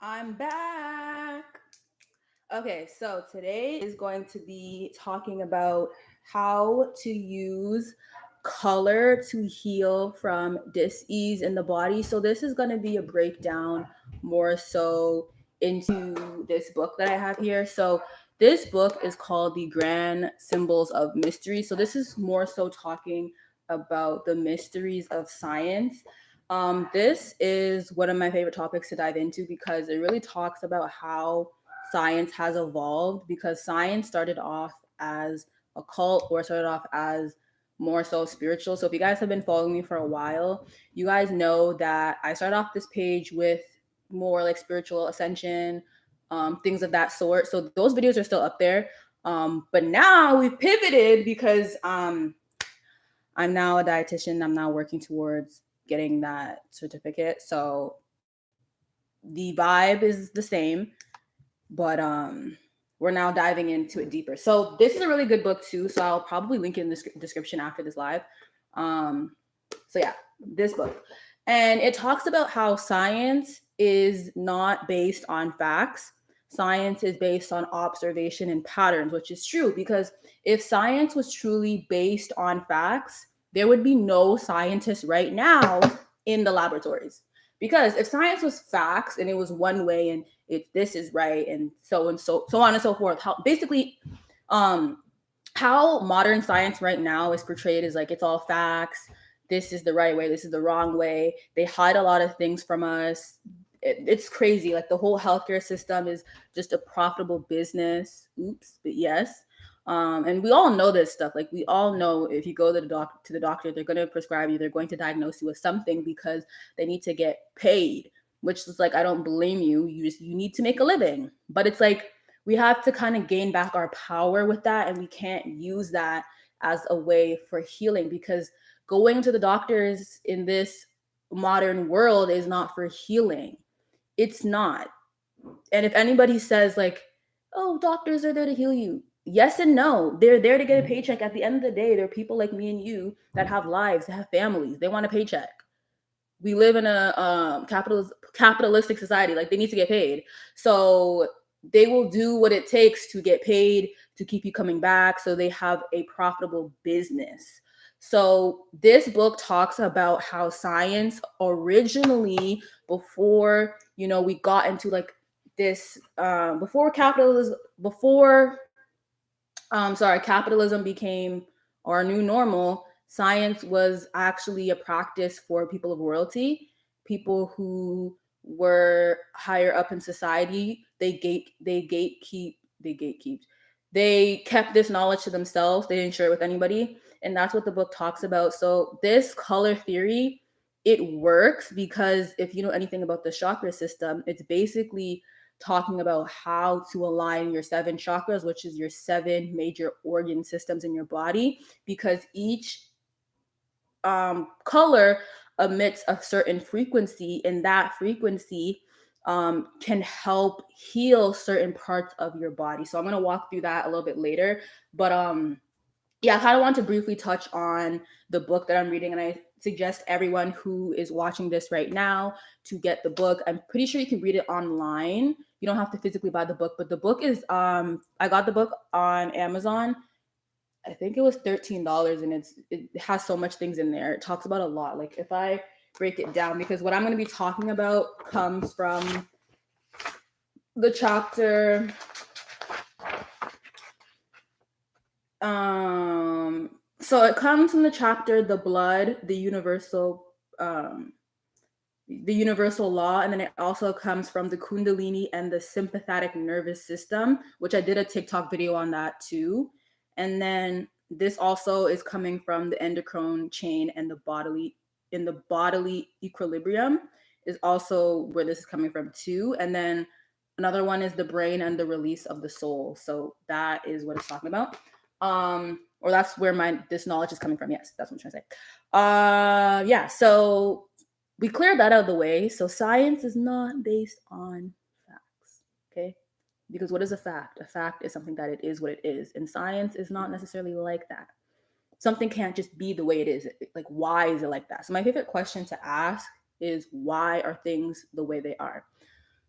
I'm back. Okay, so today is going to be talking about how to use color to heal from dis-ease in the body. So this is going to be a breakdown more so into this book that I have here. So this book is called The Grand Symbols of Mystery. So this is more so talking about the mysteries of science. This is one of my favorite topics to dive into because it really talks about how science has evolved, because science started off as a cult or started off as more so spiritual. So if you guys have been following me for a while, you guys know that I started off this page with more like spiritual ascension, things of that sort. So those videos are still up there. But now we've pivoted because I'm now a dietitian. I'm now working towards getting that certificate. So the vibe is the same, but we're now diving into it deeper. So this is a really good book too, so I'll probably link it in the description after this live. So yeah, this book, and it talks about how science is not based on facts. Science is based on observation and patterns, which is true, because if science was truly based on facts, there would be no scientists right now in the laboratories. Because if science was facts and it was one way and this is right and so on and so forth, how basically how modern science right now is portrayed is like it's all facts. This is the right way, this is the wrong way. They hide a lot of things from us. It's crazy. Like the whole healthcare system is just a profitable business. Oops, but yes. And we all know this stuff. Like we all know if you go to the doctor, they're going to prescribe you. They're going to diagnose you with something because they need to get paid. Which is like, I don't blame you. You need to make a living. But it's like we have to kind of gain back our power with that, and we can't use that as a way for healing, because going to the doctors in this modern world is not for healing. It's not. And if anybody says like, oh, doctors are there to heal you, yes and no. They're there to get a paycheck. At the end of the day, they're people like me and you that have lives, that have families. They want a paycheck. We live in a capitalistic society. Like they need to get paid. So they will do what it takes to get paid, to keep you coming back, so they have a profitable business. So this book talks about how science originally, before we got into like this, before capitalism, capitalism became our new normal. Science was actually a practice for people of royalty, people who were higher up in society. They kept this knowledge to themselves. They didn't share it with anybody, and that's what the book talks about. So this color theory, it works because if you know anything about the chakra system, it's basically talking about how to align your seven chakras, which is your seven major organ systems in your body, because each color emits a certain frequency, and that frequency can help heal certain parts of your body. So I'm going to walk through that a little bit later. But yeah, I kind of want to briefly touch on the book that I'm reading, and I suggest everyone who is watching this right now to get the book. I'm pretty sure you can read it online. You don't have to physically buy the book, but the book is I got the book on Amazon. I think it was $13, and it has so much things in there. It talks about a lot. Like if I break it down, because what I'm going to be talking about comes from the chapter so it comes from the chapter the blood, the universal law, and then it also comes from the kundalini and the sympathetic nervous system, which I did a TikTok video on that too. And then this also is coming from the endocrine chain, and the bodily equilibrium is also where this is coming from too. And then another one is the brain and the release of the soul. So that is what it's talking about. Or that's where this knowledge is coming from. Yes, that's what I'm trying to say. Yeah, so we cleared that out of the way. So science is not based on facts, okay? Because what is a fact? A fact is something that it is what it is, and science is not necessarily like that. Something can't just be the way it is. Like, why is it like that? So my favorite question to ask is, why are things the way they are?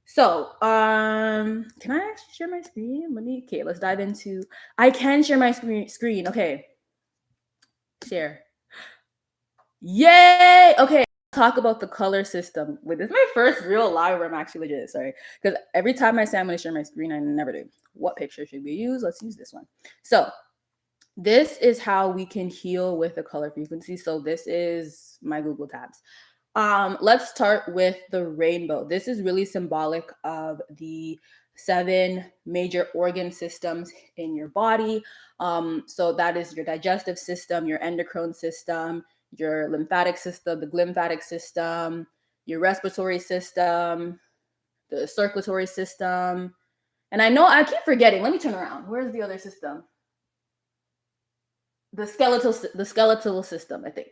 So, can I actually share my screen? Okay, let's dive into, I can share my screen. Okay, share. Yay! Okay, talk about the color system. Wait, this is my first real live where I'm actually legit. Sorry, because every time I say I'm going to share my screen, I never do. What picture should we use? Let's use this one. So, this is how we can heal with the color frequency. So, this is my Google tabs. Let's start with the rainbow. This is really symbolic of the 7 major organ systems in your body. So that is your digestive system, your endocrine system, your lymphatic system, the glymphatic system, your respiratory system, the circulatory system. And I know I keep forgetting. Let me turn around. Where's the other system? The skeletal system, I think.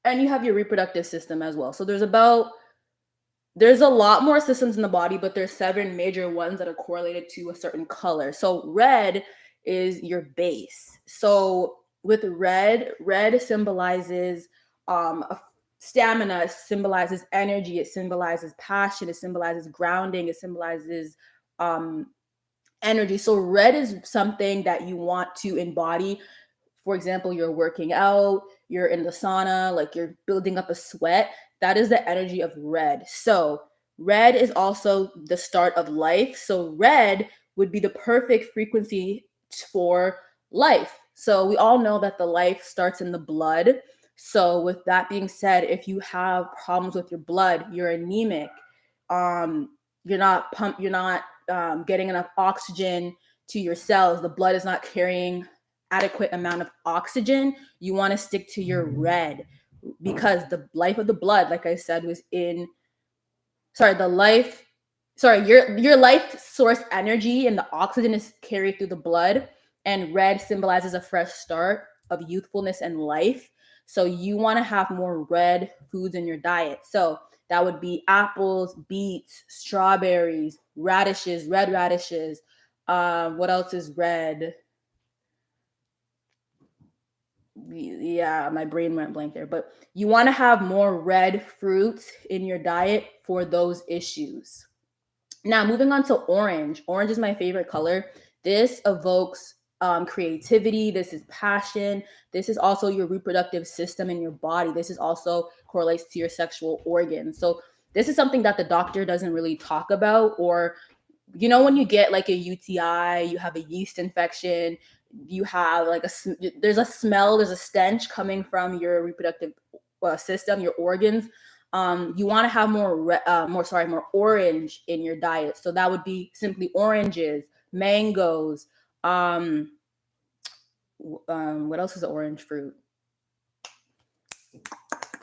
And you have your reproductive system as well. So there's a lot more systems in the body, but there's 7 major ones that are correlated to a certain color. So red is your base. So with red symbolizes stamina, it symbolizes energy, it symbolizes passion, it symbolizes grounding, it symbolizes energy. So red is something that you want to embody. For example, you're working out, you're in the sauna, like you're building up a sweat. That is the energy of red. So red is also the start of life. So red would be the perfect frequency for life. So we all know that the life starts in the blood. So with that being said, if you have problems with your blood, you're anemic, you're not getting enough oxygen to your cells, the blood is not carrying adequate amount of oxygen, you want to stick to your red, because the life of the blood, like I said, was in your life source energy and the oxygen is carried through the blood, and red symbolizes a fresh start of youthfulness and life. So you want to have more red foods in your diet. So that would be apples, beets, strawberries, radishes, red radishes. What else is red? Yeah, my brain went blank there, but you want to have more red fruits in your diet for those issues. Now, moving on to orange. Orange is my favorite color. This evokes creativity. This is passion. This is also your reproductive system in your body. This is also correlates to your sexual organs. So this is something that the doctor doesn't really talk about, or when you get like a UTI, you have a yeast infection, you have like there's a smell, there's a stench coming from your reproductive system, your organs. You want to have more orange in your diet. So that would be simply oranges, mangoes. What else is an orange fruit?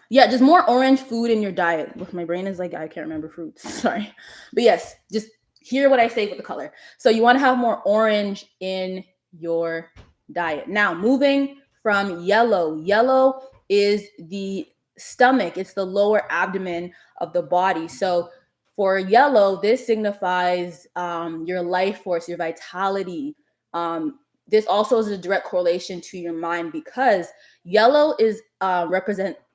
Yeah, just more orange food in your diet. Look, my brain is like, I can't remember fruits. Sorry. But yes, just hear what I say with the color. So you want to have more orange in your diet. Now, moving from yellow. Yellow is the stomach. It's the lower abdomen of the body. So for yellow, this signifies your life force, your vitality. This also is a direct correlation to your mind, because yellow is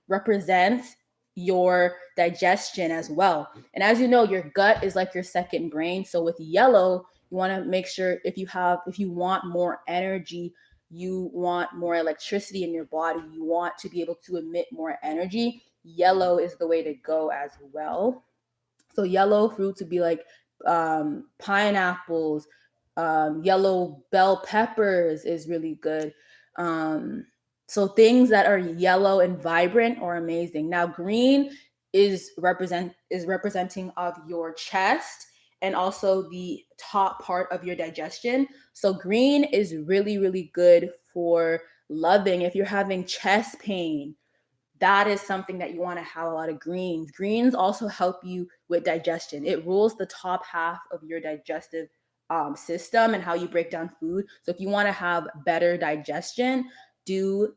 represents your digestion as well. And as you know, your gut is like your second brain. So with yellow, you want to make sure if you want more energy, you want more electricity in your body, you want to be able to emit more energy, yellow is the way to go as well. So yellow fruits would be like pineapples, yellow bell peppers is really good. So things that are yellow and vibrant are amazing. Now green is representing of your chest and also the top part of your digestion. So green is really, really good for loving. If you're having chest pain, that is something that you want to have a lot of greens. Greens also help you with digestion. It rules the top half of your digestive system and how you break down food. So if you want to have better digestion, do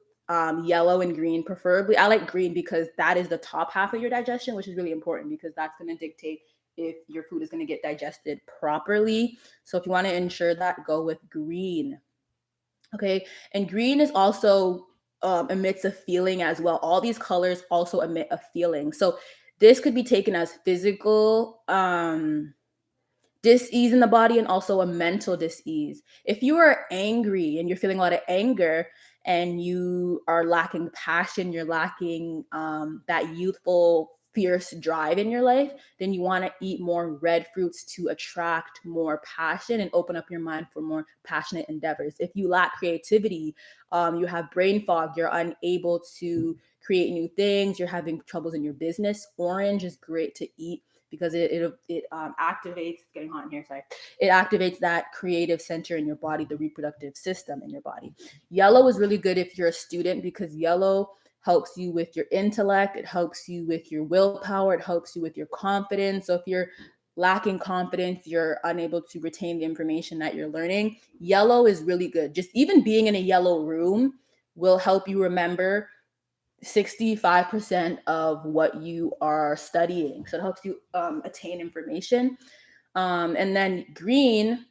yellow and green preferably. I like green because that is the top half of your digestion, which is really important because that's going to dictate if your food is going to get digested properly. So if you want to ensure that, go with green. Okay. And green is also emits a feeling as well. All these colors also emit a feeling. So this could be taken as physical dis-ease in the body and also a mental dis-ease. If you are angry and you're feeling a lot of anger and you are lacking passion, you're lacking that youthful fierce drive in your life, then you want to eat more red fruits to attract more passion and open up your mind for more passionate endeavors. If you lack creativity, you have brain fog, you're unable to create new things, you're having troubles in your business, orange is great to eat because it activates, it's getting hot in here, sorry. It activates that creative center in your body, the reproductive system in your body. Yellow is really good if you're a student because yellow helps you with your intellect, it helps you with your willpower, it helps you with your confidence. So if you're lacking confidence, you're unable to retain the information that you're learning, yellow is really good. Just even being in a yellow room will help you remember 65% of what you are studying. So it helps you attain information. And then green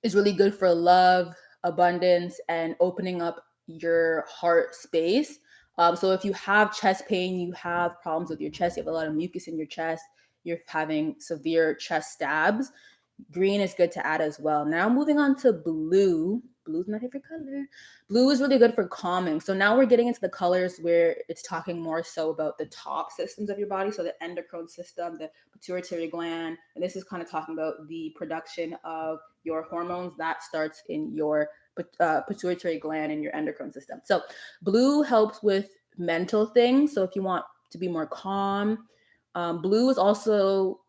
is really good for love, abundance, and opening up your heart space. So if you have chest pain, you have problems with your chest, you have a lot of mucus in your chest, you're having severe chest stabs, green is good to add as well. Now moving on to blue. Blue's my favorite color. Blue is really good for calming. So now we're getting into the colors where it's talking more so about the top systems of your body. So the endocrine system, the pituitary gland, and this is kind of talking about the production of your hormones that starts in your pituitary gland and your endocrine system. So blue helps with mental things. So if you want to be more calm, blue is also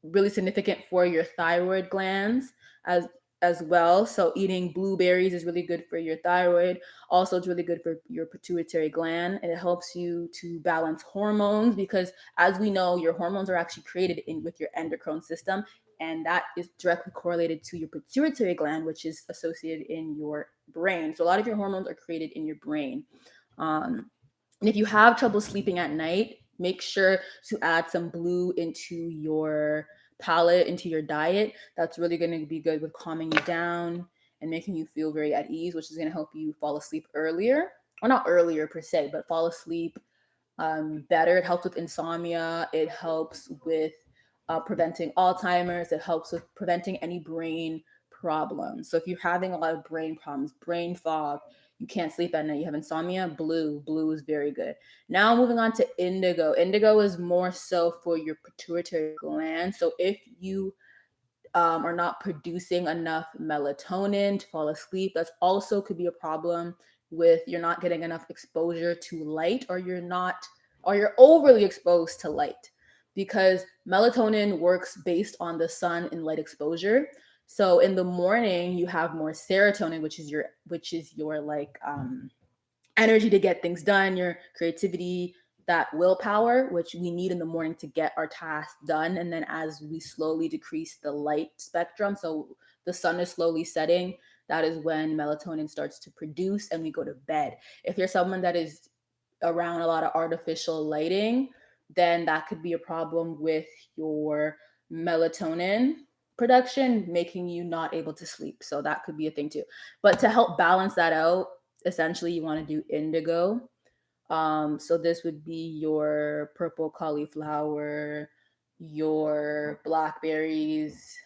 really significant for your thyroid glands as well. So eating blueberries is really good for your thyroid. Also, it's really good for your pituitary gland, and it helps you to balance hormones because, as we know, your hormones are actually created with your endocrine system, and that is directly correlated to your pituitary gland, which is associated in your brain. So a lot of your hormones are created in your brain. And if you have trouble sleeping at night, make sure to add some blue into your palate, into your diet. That's really going to be good with calming you down and making you feel very at ease, which is going to help you fall asleep earlier. Or not earlier per se, but fall asleep better. It helps with insomnia. It helps with preventing Alzheimer's. It helps with preventing any brain problems. So if you're having a lot of brain problems, brain fog, you can't sleep at night, you have insomnia, blue is very good. Now moving on to indigo. Indigo is more so for your pituitary gland. So if you are not producing enough melatonin to fall asleep, that's also could be a problem with you're not getting enough exposure to light, or you're overly exposed to light, because melatonin works based on the sun and light exposure. So in the morning you have more serotonin, which is your like energy to get things done, your creativity, that willpower, which we need in the morning to get our tasks done. And then as we slowly decrease the light spectrum, so the sun is slowly setting, that is when melatonin starts to produce and we go to bed. If you're someone that is around a lot of artificial lighting, then that could be a problem with your melatonin production, making you not able to sleep. So that could be a thing too. But to help balance that out, essentially you want to do indigo. So this would be your purple cauliflower, your blackberries,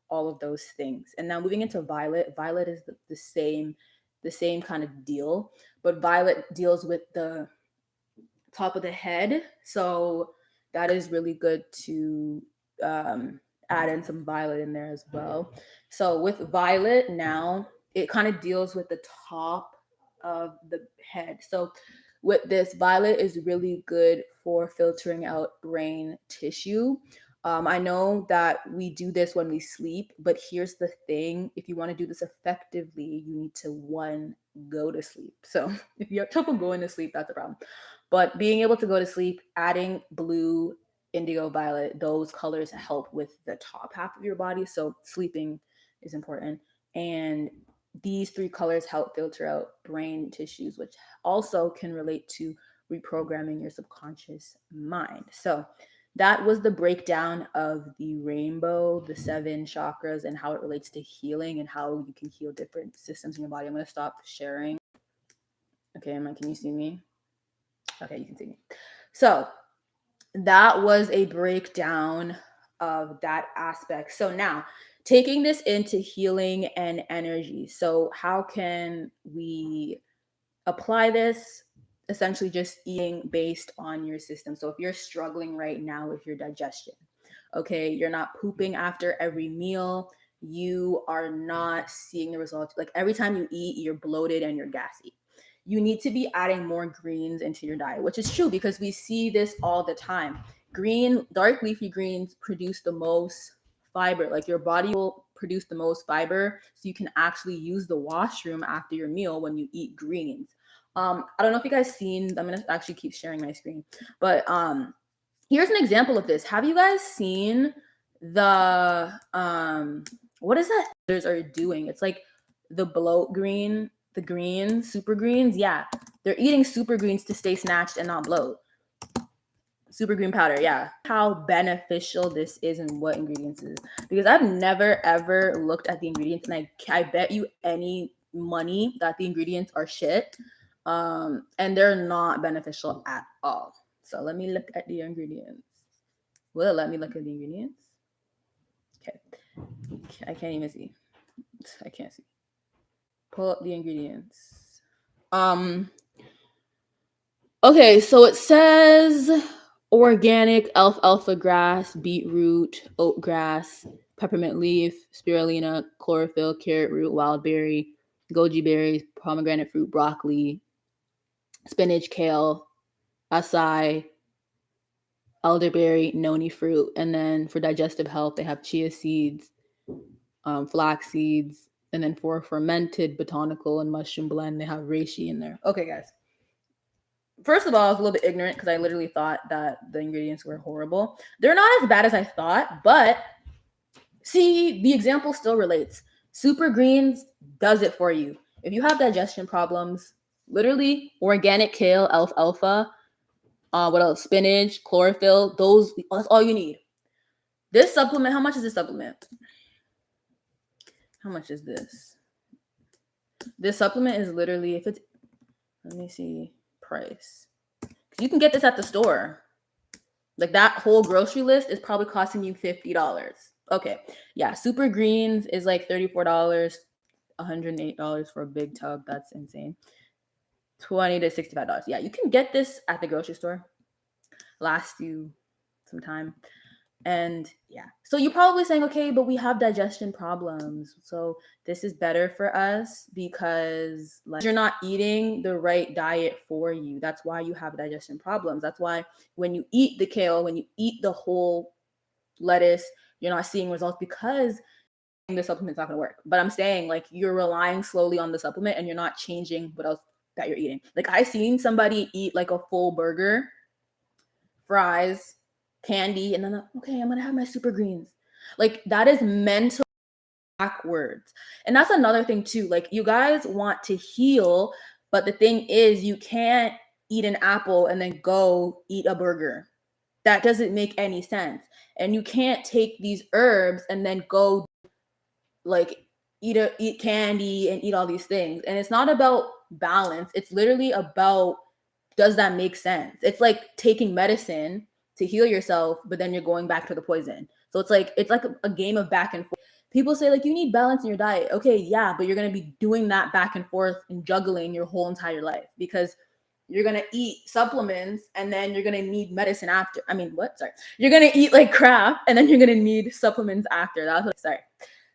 all of those things. And now moving into violet. Violet is the same kind of deal, but violet deals with the top of the head. So that is really good to add in some violet in there as well. So with violet now, it kind of deals with the top of the head. So with this, violet is really good for filtering out brain tissue. I know that we do this when we sleep, but here's the thing. If you want to do this effectively, you need to, one, go to sleep. So if you have trouble going to sleep, that's a problem. But being able to go to sleep, adding blue, indigo, violet, those colors help with the top half of your body. So sleeping is important. And these three colors help filter out brain tissues, which also can relate to reprogramming your subconscious mind. So that was the breakdown of the rainbow, the 7 chakras, and how it relates to healing and how you can heal different systems in your body. I'm going to stop sharing. Okay, Emma, can you see me? Okay, you can see me. So that was a breakdown of that aspect. So now taking this into healing and energy. So how can we apply this? Essentially just eating based on your system. So if you're struggling right now with your digestion, okay, you're not pooping after every meal, you are not seeing the results. Like every time you eat, you're bloated and you're gassy. You need to be adding more greens into your diet, which is true because we see this all the time. Dark leafy greens produce the most fiber. Like your body will produce the most fiber, so you can actually use the washroom after your meal when you eat greens. I don't know if you guys seen. I'm gonna actually keep sharing my screen, but here's an example of this. Have you guys seen the what is that others are doing? It's like the bloat green, the green super greens. Yeah, they're eating super greens to stay snatched and not bloat. Super green powder, yeah. How beneficial this is and what ingredients it is. Because I've never ever looked at the ingredients, and I bet you any money that the ingredients are shit. And they're not beneficial at all. So let me look at the ingredients. Will it let me look at the ingredients? Okay. I can't even see. I can't see. Pull up the ingredients. Okay, so it says organic alfalfa grass, beetroot, oat grass, peppermint leaf, spirulina, chlorophyll, carrot root, wild berry, goji berries, pomegranate fruit, broccoli, spinach, kale, acai, elderberry, noni fruit. And then for digestive health, they have chia seeds, flax seeds, and then for fermented botanical and mushroom blend, they have reishi in there. Okay, guys. First of all, I was a little bit ignorant because I literally thought that the ingredients were horrible. They're not as bad as I thought, but see, the example still relates. Super Greens does it for you. If you have digestion problems, literally organic kale, alfalfa, what else? Spinach, chlorophyll, that's all you need. This supplement, how much is this supplement? How much is this? This supplement is literally, if it's, let me see, price. You can get this at the store. Like that whole grocery list is probably costing you $50. Okay. Yeah. Super Greens is like $34, $108 for a big tub. That's insane. $20 to $65. Yeah. You can get this at the grocery store. Last you some time. And yeah, so you're probably saying, okay, but we have digestion problems. So this is better for us because like you're not eating the right diet for you. That's why you have digestion problems. That's why when you eat the kale, when you eat the whole lettuce, you're not seeing results because the supplement's not going to work. But I'm saying like you're relying slowly on the supplement and you're not changing what else that you're eating. Like I seen somebody eat like a full burger, fries, candy, and then okay, I'm gonna have my super greens. Like that is mental backwards. And that's another thing too. Like you guys want to heal, but the thing is you can't eat an apple and then go eat a burger. That doesn't make any sense. And you can't take these herbs and then go like eat candy and eat all these things. And it's not about balance. It's literally about, does that make sense? It's like taking medicine to heal yourself, but then you're going back to the poison. So it's like a game of back and forth. People say like you need balance in your diet. Okay, yeah, but you're gonna be doing that back and forth and juggling your whole entire life because you're gonna eat supplements and then you're gonna need medicine after. I mean, what? Sorry. You're gonna eat like crap and then you're gonna need supplements after. That's what, sorry.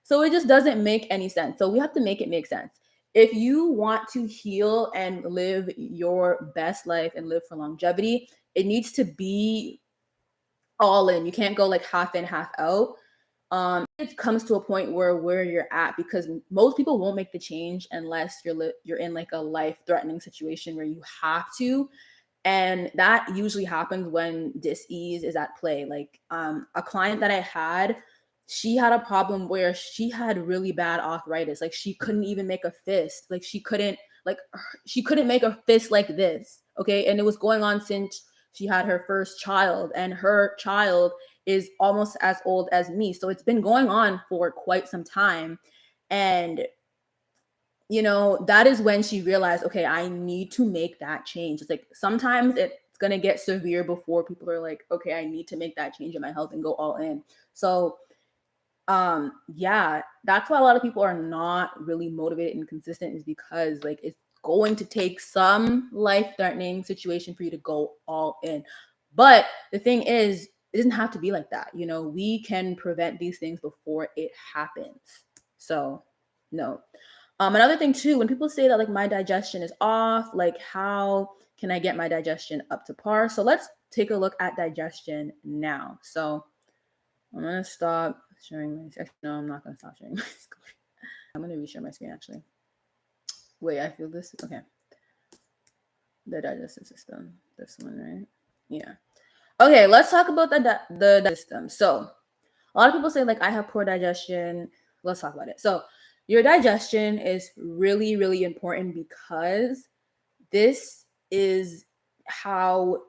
So it just doesn't make any sense. So we have to make it make sense. If you want to heal and live your best life and live for longevity, it needs to be all in. You can't go like half in, half out. It comes to a point where you're at because most people won't make the change unless you're in like a life-threatening situation where you have to. And that usually happens when dis-ease is at play. Like a client that I had, she had a problem where she had really bad arthritis. Like she couldn't even make a fist. Like she couldn't make a fist like this. Okay. And it was going on since she had her first child, and her child is almost as old as me. So it's been going on for quite some time. And that is when she realized, okay, I need to make that change. It's like sometimes it's going to get severe before people are like, okay, I need to make that change in my health and go all in. So yeah, that's why a lot of people are not really motivated and consistent, is because like it's going to take some life-threatening situation for you to go all in. But the thing is, it doesn't have to be like that. You know, we can prevent these things before it happens. So no. Another thing too, when people say that like my digestion is off, like how can I get my digestion up to par? So let's take a look at digestion now. So I'm gonna stop sharing my screen. No, I'm not gonna stop sharing my screen. I'm gonna reshare my screen actually. Wait, I feel this. Okay. The digestive system. This one, right? Yeah. Okay, let's talk about the system. So a lot of people say like I have poor digestion. Let's talk about it. So your digestion is really, really important because this is pretty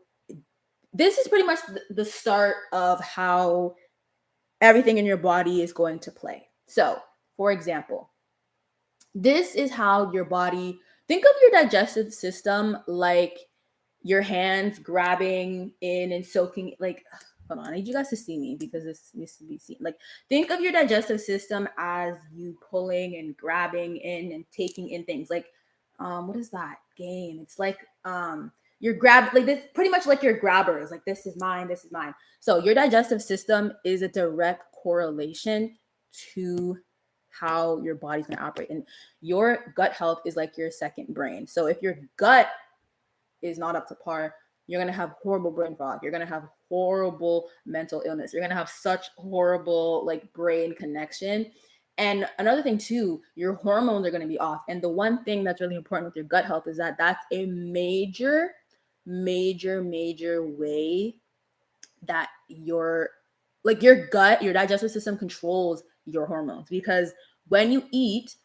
much the start of how everything in your body is going to play. So, for example, this is how your body, think of your digestive system like your hands grabbing in and soaking, like, hold on, I need you guys to see me because this needs to be seen. Like, think of your digestive system as you pulling and grabbing in and taking in things. Like, what is that game? It's like, you're like this, pretty much like your grabbers, like this is mine, this is mine. So your digestive system is a direct correlation to how your body's going to operate. And your gut health is like your second brain. So if your gut is not up to par, you're going to have horrible brain fog. You're going to have horrible mental illness. You're going to have such horrible like brain connection. And another thing too, your hormones are going to be off. And the one thing that's really important with your gut health is that that's a major way that your gut, your digestive system controls your hormones. Because when you eat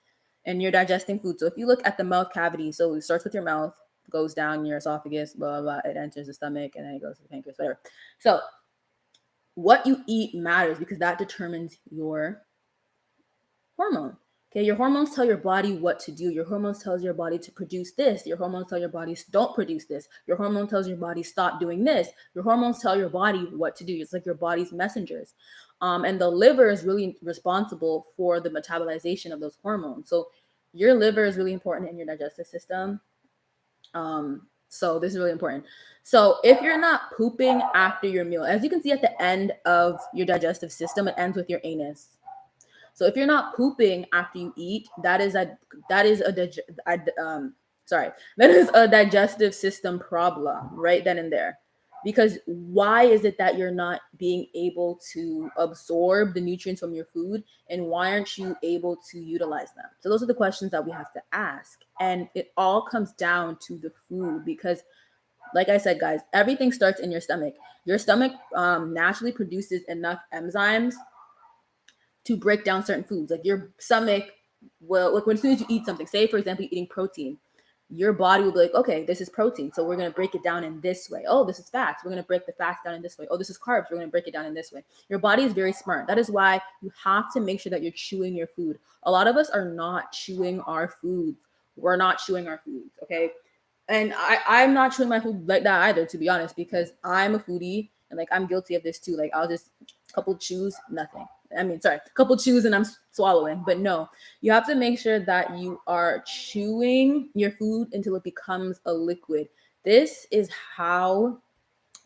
and you're digesting food, so if you look at the mouth cavity, so it starts with your mouth, goes down your esophagus, blah, blah, blah, it enters the stomach, and then it goes to the pancreas, whatever. So what you eat matters because that determines your hormone. Okay, your hormones tell your body what to do. Your hormones tells your body to produce this. Your hormones tell your body don't produce this. Your hormone tells your body stop doing this. Your hormones tell your body what to do. It's like your body's messengers. And the liver is really responsible for the metabolization of those hormones. So your liver is really important in your digestive system. So this is really important. So if you're not pooping after your meal, as you can see at the end of your digestive system, it ends with your anus. So if you're not pooping after you eat, that is a digestive system problem right then and there. Because why is it that you're not being able to absorb the nutrients from your food, and why aren't you able to utilize them? So those are the questions that we have to ask. And it all comes down to the food because, like I said, guys, everything starts in your stomach. Your stomach naturally produces enough enzymes to break down certain foods. Like your stomach will, like as soon as you eat something, say for example, you're eating protein, your body will be like, okay, this is protein. So we're going to break it down in this way. Oh, this is fats. We're going to break the fats down in this way. Oh, this is carbs. We're going to break it down in this way. Your body is very smart. That is why you have to make sure that you're chewing your food. A lot of us are not chewing our food. We're not chewing our foods. Okay. And I'm not chewing my food like that either, to be honest, because I'm a foodie and like I'm guilty of this too. Like I'll just couple chews, nothing. Couple chews and I'm swallowing. But no, you have to make sure that you are chewing your food until it becomes a liquid. This is how,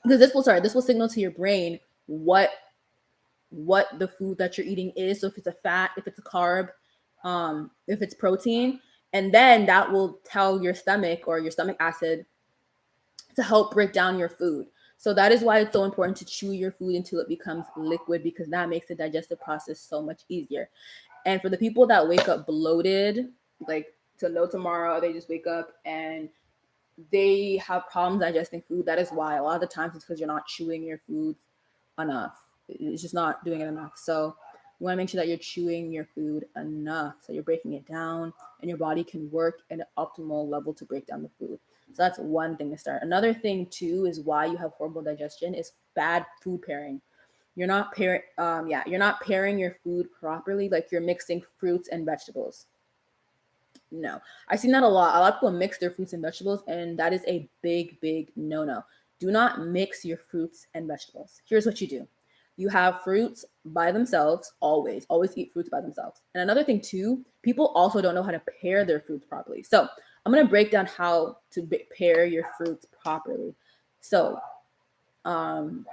because this will signal to your brain what the food that you're eating is. So if it's a fat, if it's a carb, if it's protein, and then that will tell your stomach or your stomach acid to help break down your food. So that is why it's so important to chew your food until it becomes liquid, because that makes the digestive process so much easier. And for the people that wake up bloated, like to no tomorrow, they just wake up and they have problems digesting food. That is why a lot of the times it's because you're not chewing your food enough. It's just not doing it enough. So you want to make sure that you're chewing your food enough so you're breaking it down and your body can work at an optimal level to break down the food. So that's one thing to start. Another thing too is why you have horrible digestion is bad food pairing. You're not pairing your food properly. Like you're mixing fruits and vegetables. No, I've seen that a lot. A lot of people mix their fruits and vegetables, and that is a big no-no. do not mix your fruits and vegetables. Here's what you do. You have fruits by themselves, always eat fruits by themselves. And another thing too, people also don't know how to pair their fruits properly. So I'm going to break down how to pair your fruits properly. So um,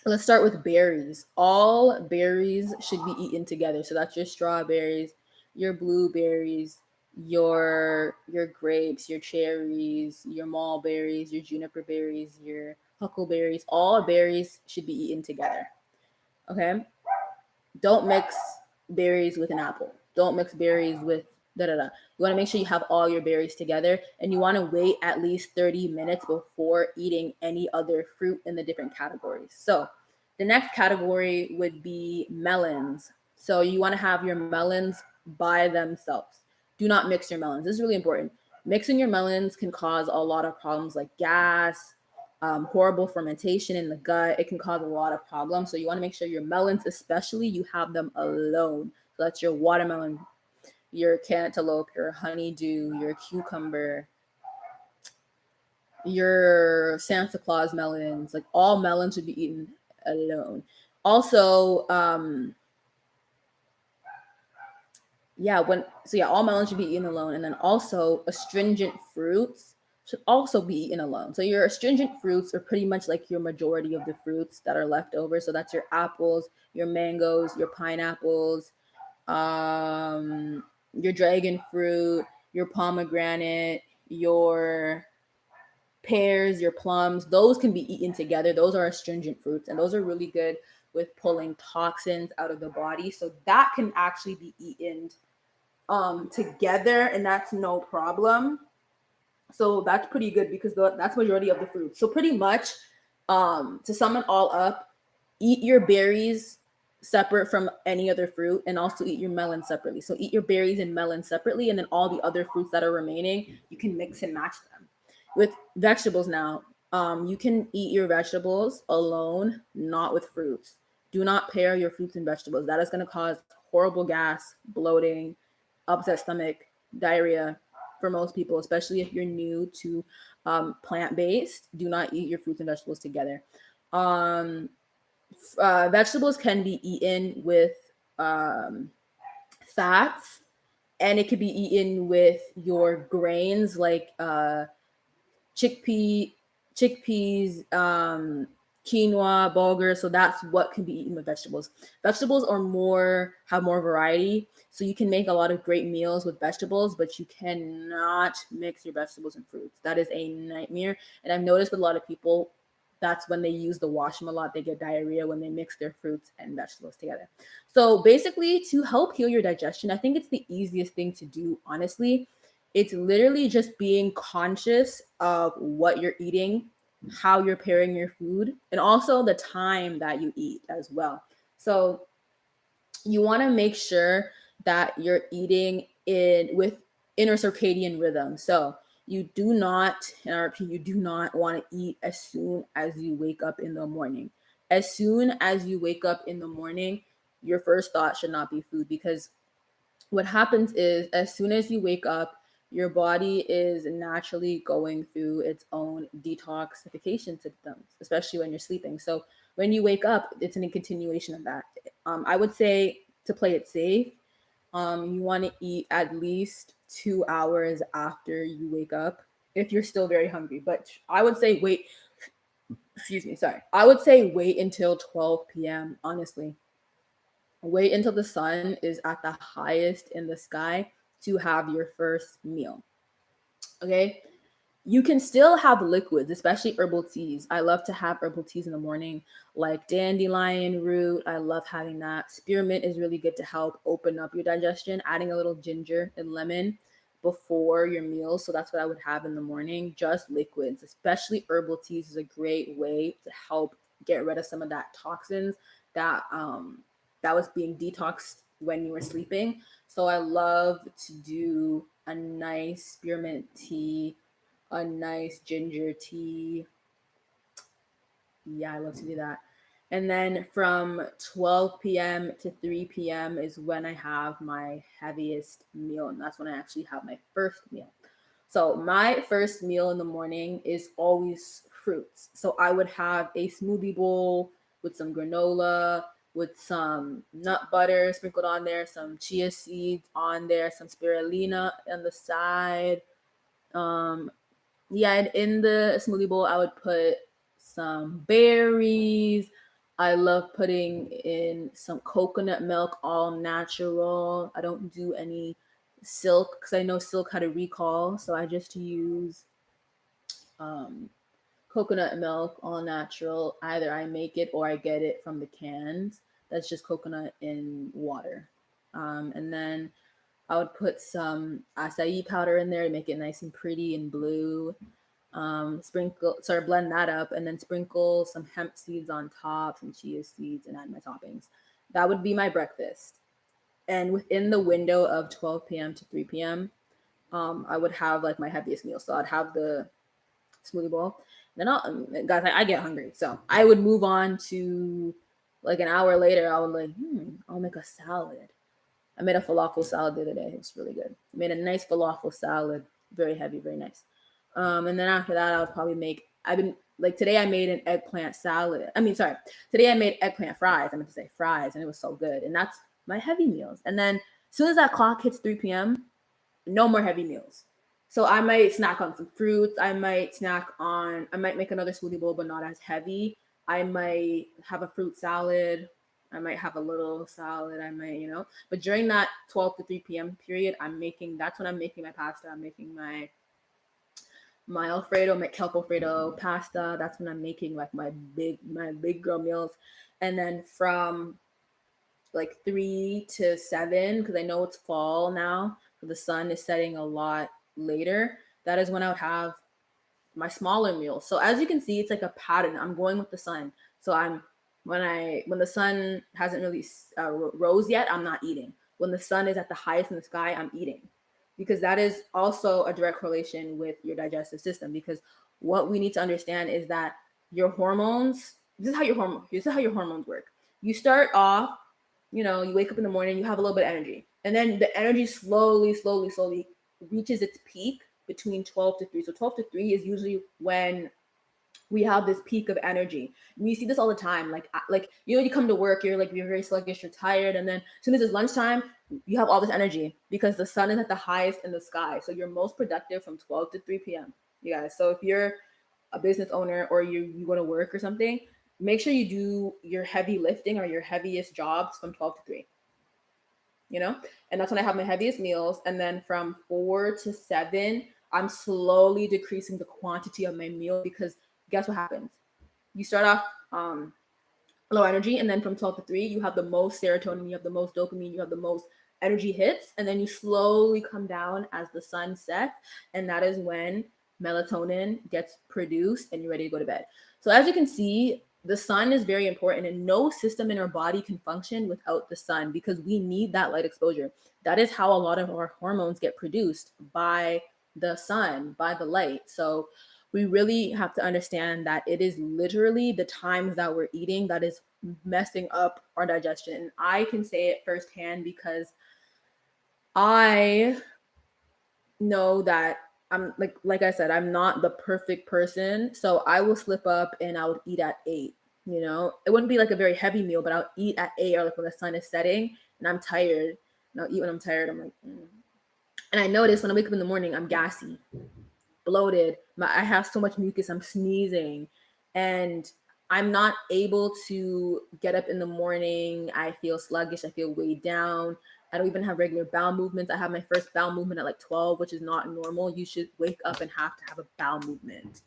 let's start with berries. All berries should be eaten together. So that's your strawberries, your blueberries, your grapes, your cherries, your mulberries, your juniper berries, your huckleberries. All berries should be eaten together. Okay? Don't mix berries with an apple. Don't mix berries with da da da. You want to make sure you have all your berries together, and you want to wait at least 30 minutes before eating any other fruit in the different categories. So, the next category would be melons. So, you want to have your melons by themselves. Do not mix your melons. This is really important. Mixing your melons can cause a lot of problems like gas, horrible fermentation in the gut. It can cause a lot of problems. So you want to make sure your melons, especially, you have them alone. So that's your watermelon, your cantaloupe, your honeydew, your cucumber, your Santa Claus melons. Like all melons should be eaten alone. Also, all melons should be eaten alone, and then also astringent fruits should also be eaten alone. So your astringent fruits are pretty much like your majority of the fruits that are left over. So that's your apples, your mangoes, your pineapples, your dragon fruit, your pomegranate, your pears, your plums. Those can be eaten together. Those are astringent fruits, and those are really good with pulling toxins out of the body. So that can actually be eaten together, and that's no problem. So that's pretty good because that's majority of the fruit. So pretty much, to sum it all up, eat your berries separate from any other fruit, and also eat your melon separately. So eat your berries and melon separately, and then all the other fruits that are remaining, you can mix and match them. With vegetables now, you can eat your vegetables alone, not with fruits. Do not pair your fruits and vegetables. That is going to cause horrible gas, bloating, upset stomach, diarrhea for most people, especially if you're new to plant based. Do not eat your fruits and vegetables together. Vegetables can be eaten with um, fats, and it could be eaten with your grains like chickpea, chickpeas, quinoa, bulgur. So that's what can be eaten with vegetables. Vegetables have more variety, so you can make a lot of great meals with vegetables, but you cannot mix your vegetables and fruits. That is a nightmare, and I've noticed with a lot of people, that's when they use the washroom a lot. They get diarrhea when they mix their fruits and vegetables together. So basically, to help heal your digestion, I think it's the easiest thing to do, honestly. It's literally just being conscious of what you're eating, how you're pairing your food, and also the time that you eat as well. So you want to make sure that you're eating with inner circadian rhythm. So you do not, and I repeat, you do not want to eat as soon as you wake up in the morning. As soon as you wake up in the morning, your first thought should not be food, because what happens is as soon as you wake up, your body is naturally going through its own detoxification symptoms, especially when you're sleeping. So when you wake up, it's in a continuation of that. I would say, to play it safe, you want to eat at least 2 hours after you wake up if you're still very hungry. But I would say wait, excuse me, sorry. I would say wait until 12 p.m., honestly. Wait until the sun is at the highest in the sky to have your first meal. Okay? You can still have liquids, especially herbal teas. I love to have herbal teas in the morning, like dandelion root. I love having that. Spearmint is really good to help open up your digestion, adding a little ginger and lemon before your meal. So that's what I would have in the morning. Just liquids, especially herbal teas, is a great way to help get rid of some of that toxins that was being detoxed when you were sleeping. So I love to do a nice spearmint tea, a nice ginger tea. Yeah, I love to do that. And then from 12 p.m. to 3 p.m. is when I have my heaviest meal. And that's when I actually have my first meal. So my first meal in the morning is always fruits. So I would have a smoothie bowl with some granola, with some nut butter sprinkled on there, some chia seeds on there, some spirulina on the side. Um, yeah, and in the smoothie bowl, I would put some berries. I love putting in some coconut milk, all natural. I don't do any silk because I know silk had a recall, so I just use um, coconut milk, all natural. Either I make it or I get it from the cans. That's just coconut in water. And then I would put some acai powder in there to make it nice and pretty and blue. Sprinkle, sort of blend that up, and then sprinkle some hemp seeds on top, some chia seeds, and add my toppings. That would be my breakfast. And within the window of 12 p.m. to 3 p.m., I would have like my heaviest meal. So I'd have the smoothie bowl. Then guys, I get hungry, so I would move on to like an hour later. I would like, I'll make a salad. I made a falafel salad the other day. It's really good. I made a nice falafel salad, very heavy, very nice. And then after that, I would probably make. I've been like today. I made an eggplant salad. I mean, sorry, today I made eggplant fries. I meant to say fries, and it was so good. And that's my heavy meals. And then as soon as that clock hits 3 p.m., no more heavy meals. So I might snack on some fruits. I might make another smoothie bowl, but not as heavy. I might have a fruit salad. I might have a little salad. I might, but during that 12 to 3 p.m. period, that's when I'm making my pasta. I'm making my Alfredo, my kelp Alfredo pasta. That's when I'm making like my big girl meals. And then from like 3 to 7, because I know it's fall now, so the sun is setting a lot later. That is when I would have my smaller meals. So as you can see, it's like a pattern. I'm going with the sun. So when the sun hasn't really rose yet, I'm not eating. When the sun is at the highest in the sky, I'm eating, because that is also a direct correlation with your digestive system. Because what we need to understand is that your hormones. This is how your hormones work. You start off, you wake up in the morning, you have a little bit of energy, and then the energy slowly reaches its peak between 12 to 3. So 12 to 3 is usually when we have this peak of energy. And you see this all the time. Like you come to work, you're very sluggish, you're tired, and then as soon as it's lunchtime, you have all this energy because the sun is at the highest in the sky. So you're most productive from 12 to 3 p.m. You guys. So if you're a business owner or you go to work or something, make sure you do your heavy lifting or your heaviest jobs from 12 to 3. And that's when I have my heaviest meals. And then from 4 to 7, I'm slowly decreasing the quantity of my meal, because guess what happens? You start off low energy, and then from 12 to 3, you have the most serotonin, you have the most dopamine, you have the most energy hits, and then you slowly come down as the sun sets, and that is when melatonin gets produced and you're ready to go to bed. So as you can see, the sun is very important, and no system in our body can function without the sun, because we need that light exposure. That is how a lot of our hormones get produced, by the sun, by the light. So we really have to understand that it is literally the times that we're eating that is messing up our digestion. And I can say it firsthand, because I know that I'm like I said, I'm not the perfect person. So I will slip up and I would eat at 8. It wouldn't be like a very heavy meal, but I'll eat at 8, or like when the sun is setting and I'm tired. And I'll eat when I'm tired. I'm like, And I notice when I wake up in the morning, I'm gassy, bloated. I have so much mucus, I'm sneezing, and I'm not able to get up in the morning. I feel sluggish, I feel weighed down. I don't even have regular bowel movements. I have my first bowel movement at like 12, which is not normal. You should wake up and have to have a bowel movement.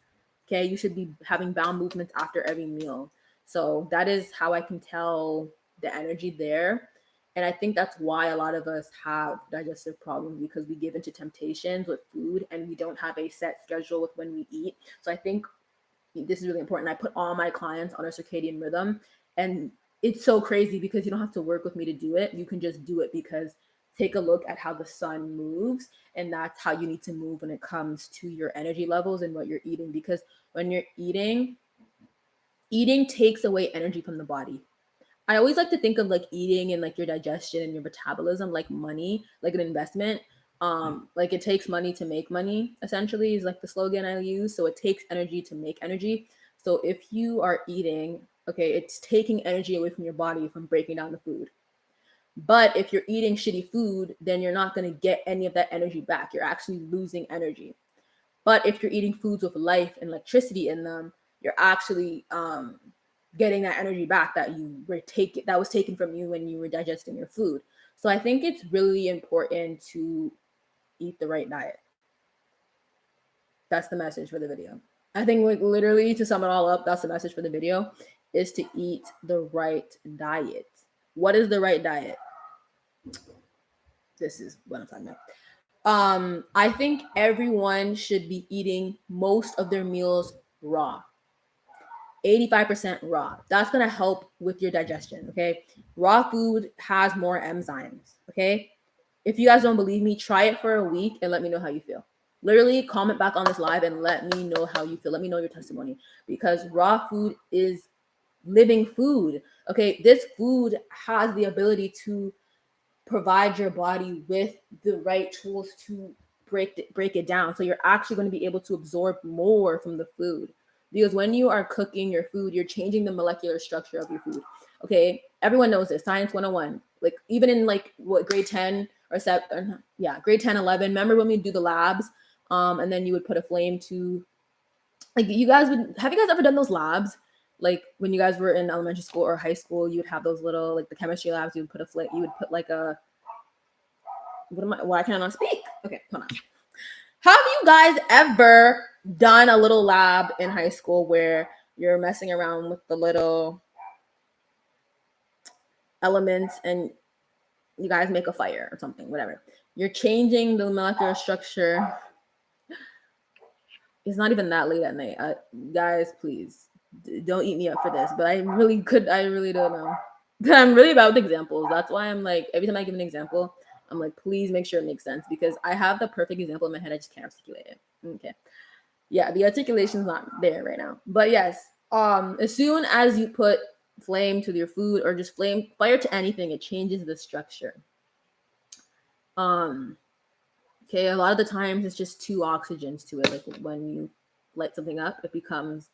Okay, you should be having bowel movements after every meal. So that is how I can tell the energy there. And I think that's why a lot of us have digestive problems, because we give into temptations with food and we don't have a set schedule with when we eat. So I think this is really important. I put all my clients on a circadian rhythm, and it's so crazy because you don't have to work with me to do it. You can just do it, because take a look at how the sun moves, and that's how you need to move when it comes to your energy levels and what you're eating. Because when you're eating takes away energy from the body. I always like to think of like eating and like your digestion and your metabolism like money, like an investment. Like it takes money to make money, essentially, is like the slogan I use. So it takes energy to make energy. So if you are eating, okay, it's taking energy away from your body from breaking down the food. But if you're eating shitty food, then you're not going to get any of that energy back. You're actually losing energy. But if you're eating foods with life and electricity in them, you're actually getting that energy back that that was taken from you when you were digesting your food. So I think it's really important to eat the right diet. That's the message for the video. I think, like, literally, to sum it all up, that's the message for the video, is to eat the right diet. What is the right diet? This is what I'm talking about. I think everyone should be eating most of their meals raw. 85% raw. That's going to help with your digestion, okay? Raw food has more enzymes, okay? If you guys don't believe me, try it for a week and let me know how you feel. Literally comment back on this live and let me know how you feel. Let me know your testimony, because raw food is living food, okay? This food has the ability to provide your body with the right tools to break it down. So you're actually going to be able to absorb more from the food. Because when you are cooking your food, you're changing the molecular structure of your food. Okay, everyone knows this. Science 101. Like even in like what grade 10 or 7, yeah, grade 10, 11. Remember when we do the labs, and then you would put a flame to, like, you guys would have, you guys ever done those labs? Like when you guys were in elementary school or high school, you would have those little, like the chemistry labs. You would put a flame. You would put like a, why can I not speak? Okay, hold on. Have you guys ever done a little lab in high school where you're messing around with the little elements and you guys make a fire or something, whatever? You're changing the molecular structure. It's not even that late at night. Guys, please don't eat me up for this, but I really don't know. I'm really bad with examples. That's why I'm like, every time I give an example, I'm like, please make sure it makes sense, because I have the perfect example in my head. I just can't articulate it. Okay. Yeah, the articulation's not there right now. But yes, as soon as you put flame to your food, or just fire to anything, it changes the structure. Okay, a lot of the times it's just two oxygens to it. Like when you light something up, it becomes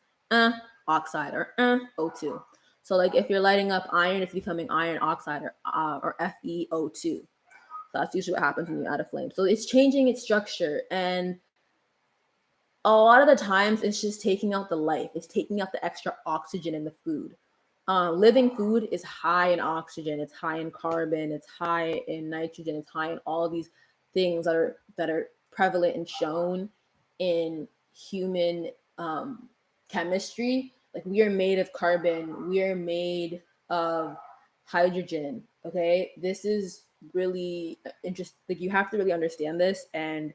oxide or O2. So like if you're lighting up iron, it's becoming iron oxide or FeO2. So that's usually what happens when you add a flame. So it's changing its structure, and a lot of the times it's just taking out the life. It's taking out the extra oxygen in the food. Living food is high in oxygen. It's high in carbon. It's high in nitrogen. It's high in all of these things that are prevalent and shown in human chemistry. Like we are made of carbon. We are made of hydrogen. Okay, this is really interesting. Like you have to really understand this and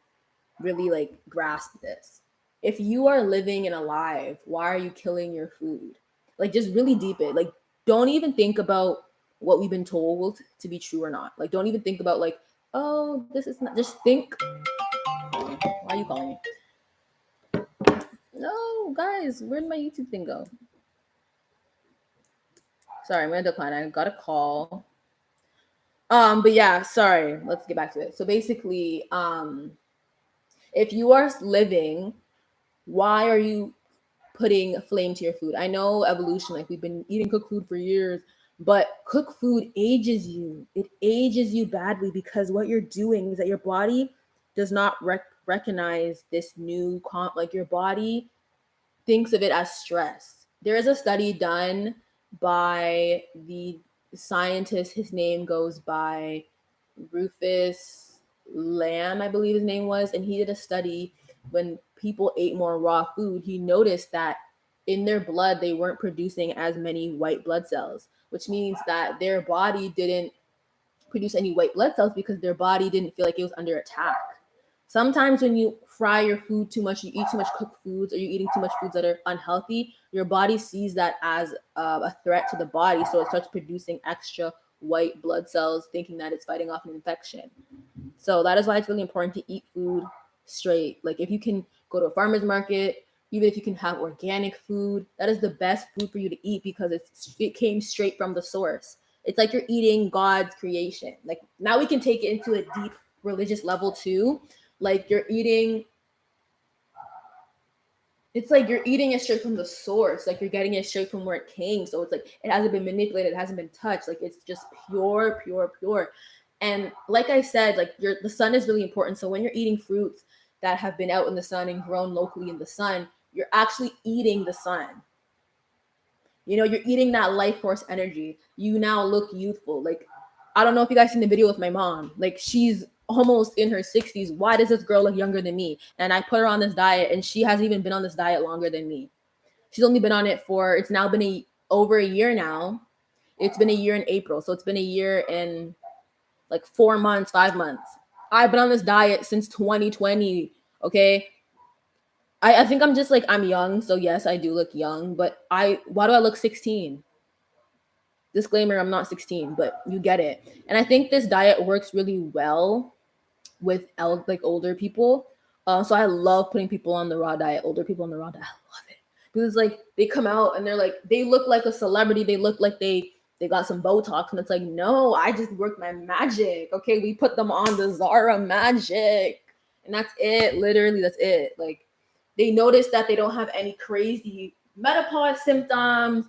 really like grasp this. If you are living and alive, why are you killing your food? Like just really deep it. Like don't even think about what we've been told to be true or not. Like don't even think about like, oh, this is not, just think. Why are you calling me? No, guys, where'd my YouTube thing go? Sorry, I'm gonna decline. I got a call. But yeah, sorry. Let's get back to it. So basically, if you are living, why are you putting a flame to your food? I know evolution, like we've been eating cooked food for years, but cooked food ages you. It ages you badly, because what you're doing is that your body does not recognize this new like your body thinks of it as stress. There is a study done by the scientist, his name goes by Rufus Lamb, I believe his name was, and he did a study. When people ate more raw food, he noticed that in their blood they weren't producing as many white blood cells, which means that their body didn't produce any white blood cells because their body didn't feel like it was under attack. Sometimes when you fry your food too much, you eat too much cooked foods, or you're eating too much foods that are unhealthy, your body sees that as a threat to the body, so it starts producing extra white blood cells, thinking that it's fighting off an infection. So that is why it's really important to eat food straight. Like if you can go to a farmer's market, even if you can have organic food, that is the best food for you to eat, because it came straight from the source. It's like you're eating God's creation. Like now we can take it into a deep religious level too. Like you're eating, it's like you're eating it straight from the source. Like you're getting it straight from where it came. So it's like it hasn't been manipulated, it hasn't been touched. Like it's just pure, pure, pure. And like I said, like the sun is really important. So when you're eating fruits that have been out in the sun and grown locally in the sun, you're actually eating the sun. You know, you're eating that life force energy. You now look youthful. Like, I don't know if you guys seen the video with my mom. Like, she's almost in her 60s. Why does this girl look younger than me? And I put her on this diet, and she hasn't even been on this diet longer than me. She's only been on it for, it's now been over a year now. It's been a year in April. So it's been a year and like 4 months, 5 months. I've been on this diet since 2020. Okay. I think I'm just like, I'm young. So yes, I do look young, but why do I look 16? Disclaimer, I'm not 16, but you get it. And I think this diet works really well with like older people. So I love putting people on the raw diet, older people on the raw diet. I love it. Because like they come out and they're like, they look like a celebrity. They look like they got some Botox. And it's like, no, I just worked my magic. Okay, we put them on the Zara magic. And that's it. Literally, that's it. Like they notice that they don't have any crazy menopause symptoms.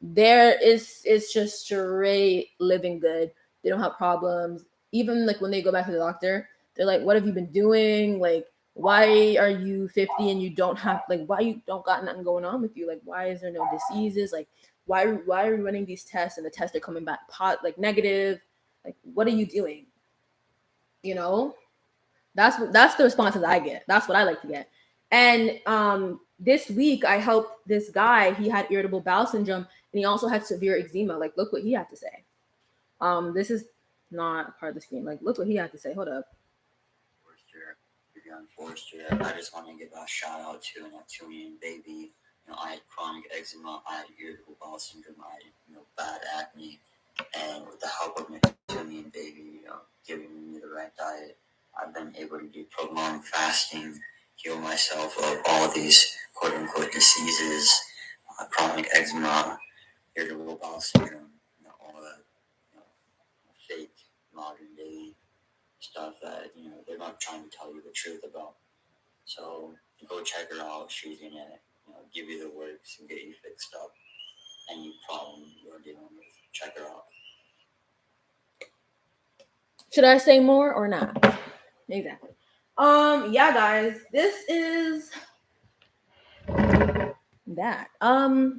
It's just straight living good. They don't have problems. Even like when they go back to the doctor, they're like, what have you been doing? Like, why are you 50 and you don't have, like, why you don't got nothing going on with you? Like, why is there no diseases? Like, why are you running these tests and the tests are coming back like negative? Like, what are you doing? You know, that's the responses I get. That's what I like to get. And this week I helped this guy. He had irritable bowel syndrome and he also had severe eczema. Like, look what he had to say. This is not part of the screen. Like, look what he had to say. Hold up. Forrester, I just want to give a shout out to Neptunian baby. You know, I had chronic eczema, I had irritable bowel syndrome, I had bad acne, and with the help of Neptunian baby, giving me the right diet, I've been able to do prolonged fasting, heal myself of all of these quote unquote diseases, chronic eczema, irritable bowel syndrome, all that fake modern day stuff that they're not trying to tell you the truth about. So go check her out. She's gonna give you the works and get you fixed up. Any problem you're dealing with, check her out. Should I say more or not? Exactly. Yeah, guys, this is that.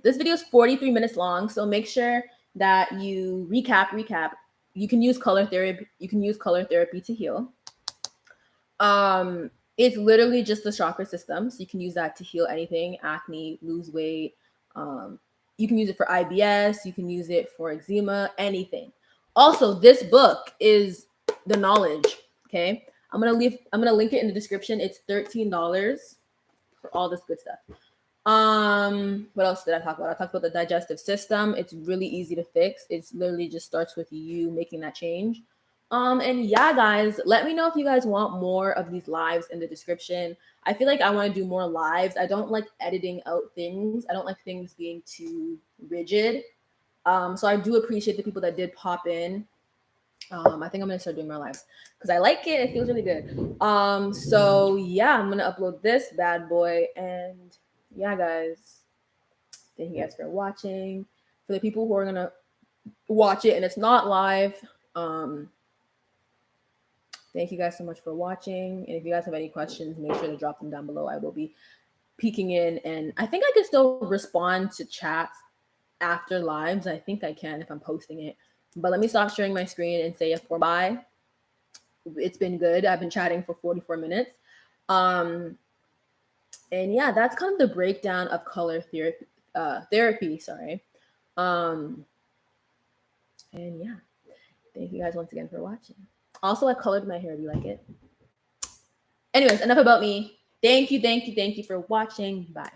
This video is 43 minutes long, so make sure that you recap. You can use color therapy. You can use color therapy to heal. It's literally just the chakra system, so you can use that to heal anything: acne, lose weight. You can use it for IBS. You can use it for eczema, anything. Also, this book is the knowledge. Okay, I'm gonna link it in the description. It's $13 for all this good stuff. What else did I talk about? I talked about the digestive system. It's really easy to fix. It's literally just starts with you making that change. And yeah, guys, let me know if you guys want more of these lives in the description. I feel like I want to do more lives. I don't like editing out things. I don't like things being too rigid. So I do appreciate the people that did pop in. I think I'm gonna start doing more lives because I like it. It feels really good. So yeah, I'm gonna upload this bad boy, and yeah, guys, thank you guys for watching. For the people who are gonna watch it and it's not live, thank you guys so much for watching. And if you guys have any questions, make sure to drop them down below. I will be peeking in, and I think I can still respond to chats after lives. I think I can if I'm posting it. But let me stop sharing my screen and say a bye. It's been good. I've been chatting for 44 minutes. And yeah, that's kind of the breakdown of color therapy. Sorry. And yeah, thank you guys once again for watching. Also, I colored my hair. Do you like it? Anyways, enough about me. Thank you for watching. Bye.